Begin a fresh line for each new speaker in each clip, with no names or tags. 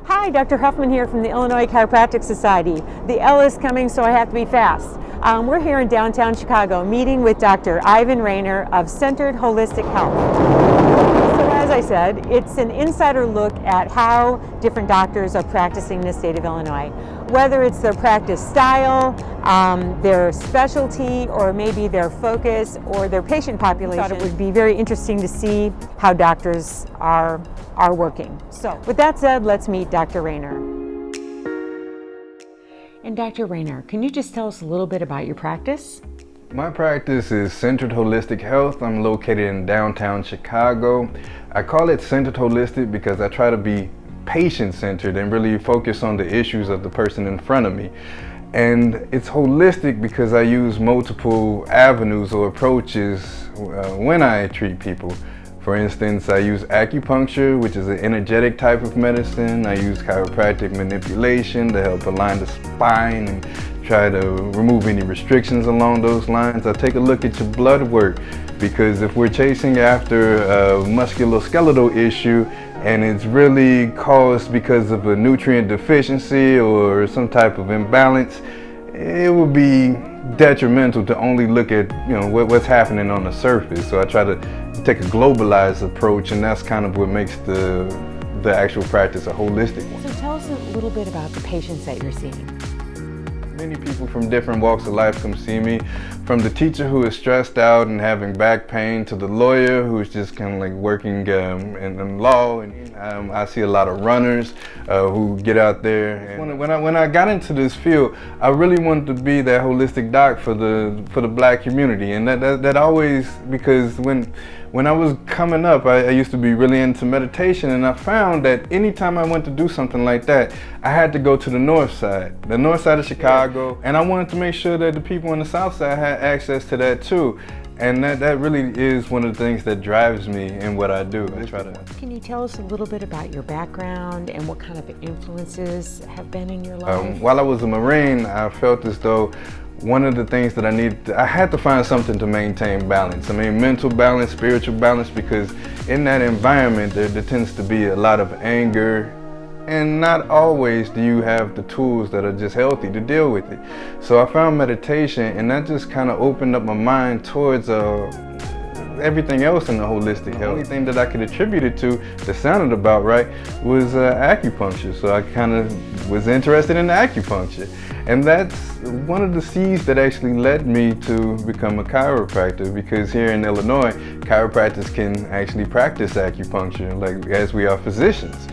Hi, Dr. Huffman here from the Illinois Chiropractic Society. The L is coming, so I have to be fast. We're here in downtown Chicago meeting with Dr. Rayner of Centered Holistic Health. So as I said, it's an insider look at how different doctors are practicing in the state of Illinois. Whether it's their practice style, their specialty, or maybe their focus or their patient population. I thought it would be very interesting to see how doctors are working. So with that said, let's meet Dr. Rayner. And Dr. Rayner, can you just tell us a little bit about your practice?
My practice is Centered Holistic Health. I'm located in downtown Chicago. I call it Centered Holistic because I try to be patient-centered and really focus on the issues of the person in front of me. And it's holistic because I use multiple avenues or approaches when I treat people. For instance, I use acupuncture, which is an energetic type of medicine. I use chiropractic manipulation to help align the spine and try to remove any restrictions along those lines. I take a look at your blood work because if we're chasing after a musculoskeletal issue and it's really caused because of a nutrient deficiency or some type of imbalance, it would be detrimental to only look at what's happening on the surface. So I try to take a globalized approach, and that's kind of what makes the actual practice a holistic one.
So tell us a little bit about the patients that you're seeing.
Many people from different walks of life come see me, from the teacher who is stressed out and having back pain to the lawyer who's just kind of like working in law. And I see a lot of runners who get out there. And when I got into this field, I really wanted to be that holistic doc for the Black community, and that always, because when I was coming up, I used to be really into meditation, and I found that anytime I went to do something like that, I had to go to the north side of Chicago, and I wanted to make sure that the people on the south side had access to that too. And that really is one of the things that drives me in what I do.
Can you tell us a little bit about your background and what kind of influences have been in your life?
While I was a Marine, I felt as though one of the things that I had to find something to maintain balance. I mean, mental balance, spiritual balance, because in that environment there tends to be a lot of anger, and not always do you have the tools that are just healthy to deal with it. So I found meditation, and that just kind of opened up my mind towards everything else in the holistic health. The only thing that I could attribute it to that sounded about right was acupuncture. So I kind of was interested in acupuncture. And that's one of the seeds that actually led me to become a chiropractor, because here in Illinois, chiropractors can actually practice acupuncture, like as we are physicians.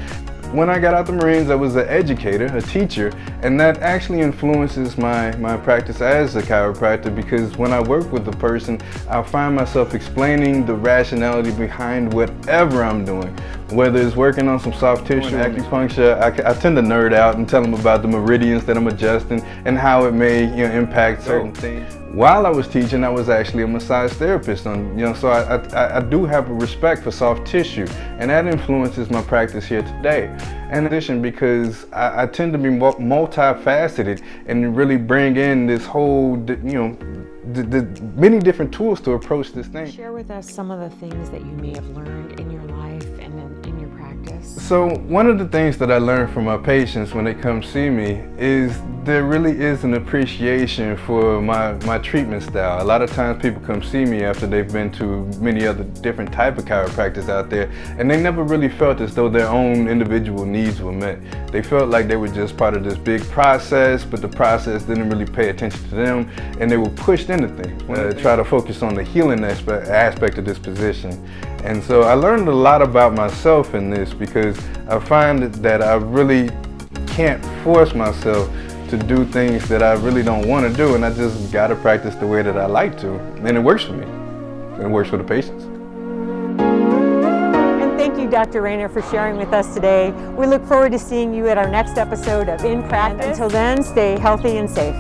When I got out the Marines, I was an educator, a teacher, and that actually influences my practice as a chiropractor, because when I work with a person, I find myself explaining the rationality behind whatever I'm doing. Whether it's working on some soft tissue, acupuncture, I tend to nerd out and tell them about the meridians that I'm adjusting and how it may impact certain things. While I was teaching, I was actually a massage therapist, so I do have a respect for soft tissue, and that influences my practice here today. And in addition, because I tend to be multifaceted and really bring in this whole, the many different tools to approach this thing.
Share with us some of the things that you may have learned in your life and in your practice.
So one of the things that I learned from my patients when they come see me is there really is an appreciation for my treatment style. A lot of times people come see me after they've been to many other different type of chiropractors out there, and they never really felt as though their own individual needs were met. They felt like they were just part of this big process, but the process didn't really pay attention to them, and they were pushed into things. Try to focus on the healing aspect of this position. And so I learned a lot about myself in this, because I find that I really can't force myself to do things that I really don't want to do, and I just got to practice the way that I like to, and it works for me, and it works for the patients.
And thank you, Dr. Rayner, for sharing with us today. We look forward to seeing you at our next episode of In Practice. And until then, stay healthy and safe.